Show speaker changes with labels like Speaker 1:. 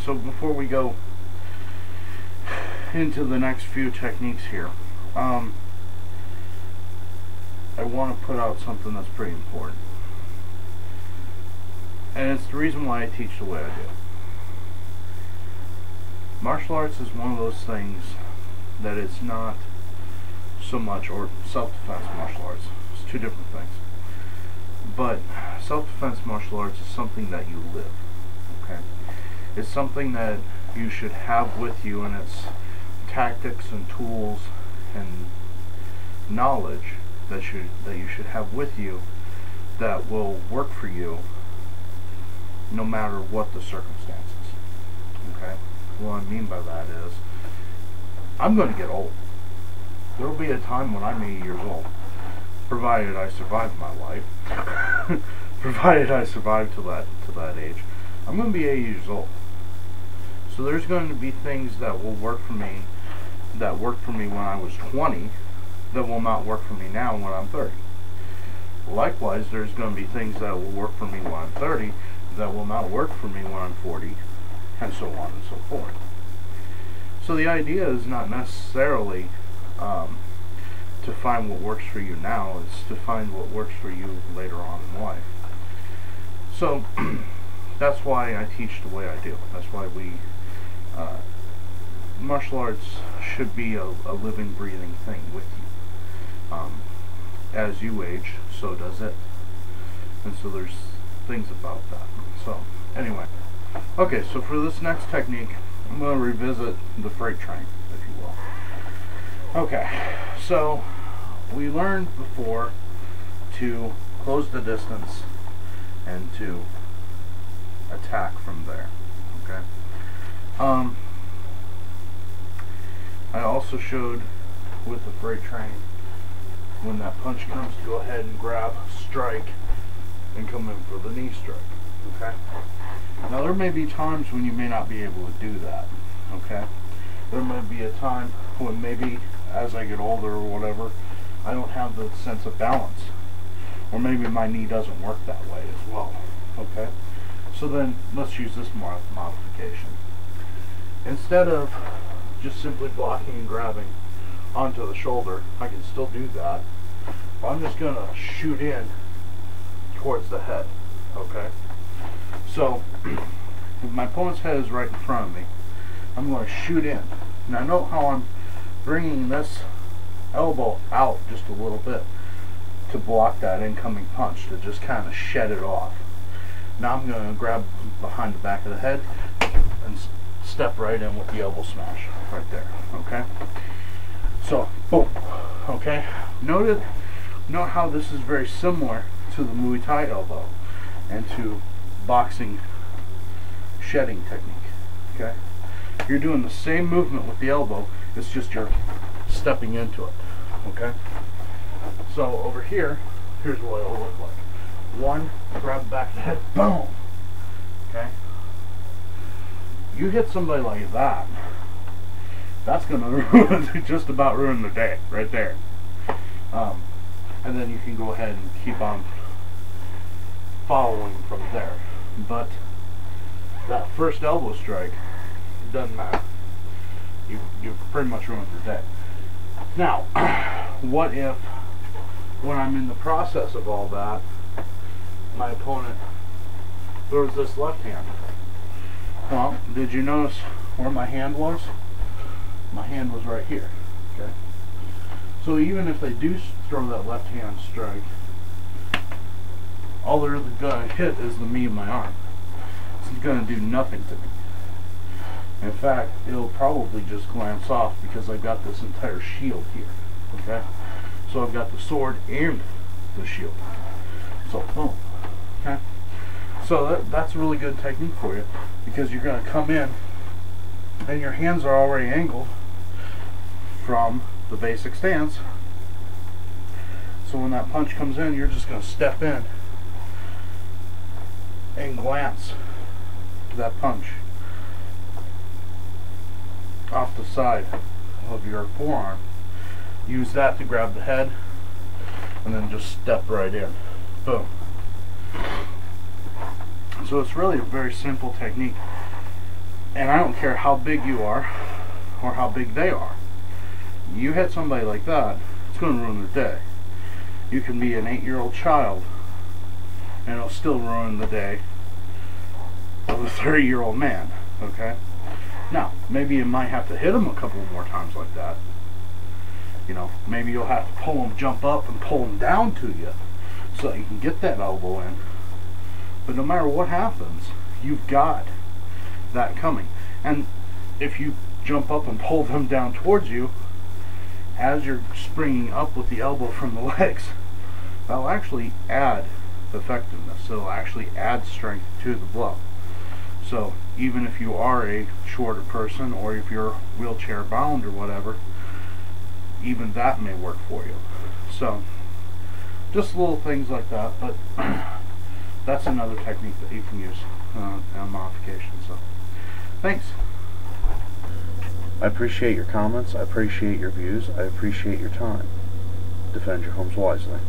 Speaker 1: So before we go into the next few techniques here, I want to put out something that's pretty important. And it's the reason why I teach the way I do. Martial arts is one of those things that it's not so much, or self-defense martial arts. It's two different things. But self-defense martial arts is something that you live. Okay? It's something that you should have with you, and it's tactics and tools and knowledge that you should have with you that will work for you no matter what the circumstances. Okay? What I mean by that is, I'm going to get old. There will be a time when I'm 80 years old, provided I survive my life. Provided I survive to that age, I'm going to be 80 years old. So there's going to be things that will work for me, that worked for me when I was 20, that will not work for me now when I'm 30. Likewise, there's going to be things that will work for me when I'm 30 that will not work for me when I'm 40, and so on and so forth. So the idea is not necessarily to find what works for you now, it's to find what works for you later on in life. So that's why I teach the way I do. That's why martial arts should be a living, breathing thing with you. As you age, so does it. And so there's things about that. So anyway, okay, so for this next technique, I'm going to revisit the freight train, if you will. Okay, so we learned before to close the distance and to attack from there. Okay. I also showed with the freight train, when that punch comes, to go ahead and grab, strike, and come in for the knee strike. Okay. Now there may be times when you may not be able to do that. Okay. There may be a time when maybe as I get older or whatever, I don't have the sense of balance, or maybe my knee doesn't work that way as well. Okay. So then let's use this modification. Instead of just simply blocking and grabbing onto the shoulder, I can still do that, but I'm just going to shoot in towards the head. Okay. So if my opponent's head is right in front of me, I'm going to shoot in. Now note how I'm bringing this elbow out just a little bit to block that incoming punch, to just kind of shed it off. Now I'm going to grab behind the back of the head and step right in with the elbow smash right there. Okay. So boom. Okay. Note how this is very similar to the Muay Thai elbow and to boxing shedding technique. Okay. You're doing the same movement with the elbow, it's just you're stepping into it. Okay. So over here, here's what it'll look like. One, grab the back of the head, boom. Okay. You hit somebody like that, that's gonna just about ruin the day right there. And then you can go ahead and keep on following from there. But that first elbow strike doesn't matter. You've pretty much ruined your day. Now, what if when I'm in the process of all that, my opponent throws this left hand? Well, did you notice where my hand was? My hand was right here. Okay. So even if they do throw that left hand strike, all they're going to hit is the meat of my arm. It's going to do nothing to me. In fact, it'll probably just glance off because I've got this entire shield here. Okay. So I've got the sword and the shield. So boom. Okay. So that's a really good technique for you, because you're going to come in and your hands are already angled from the basic stance. So when that punch comes in, you're just going to step in and glance that punch off the side of your forearm. Use that to grab the head and then just step right in. Boom. So it's really a very simple technique, And I don't care how big you are or how big they are. You hit somebody like that, it's going to ruin their day. You can be an 8-year-old child and it'll still ruin the day of a 30-year-old man, okay? Now, maybe you might have to hit him a couple more times like that. You know, maybe you'll have to pull him, jump up and pull him down to you so that you can get that elbow in. But no matter what happens, you've got that coming. And if you jump up and pull them down towards you, as you're springing up with the elbow from the legs, that'll actually add effectiveness. It'll actually add strength to the blow. So even if you are a shorter person, or if you're wheelchair bound or whatever, even that may work for you. So just little things like that, but that's another technique that you can use on modification. So thanks.
Speaker 2: I appreciate your comments, I appreciate your views, I appreciate your time. Defend your homes wisely.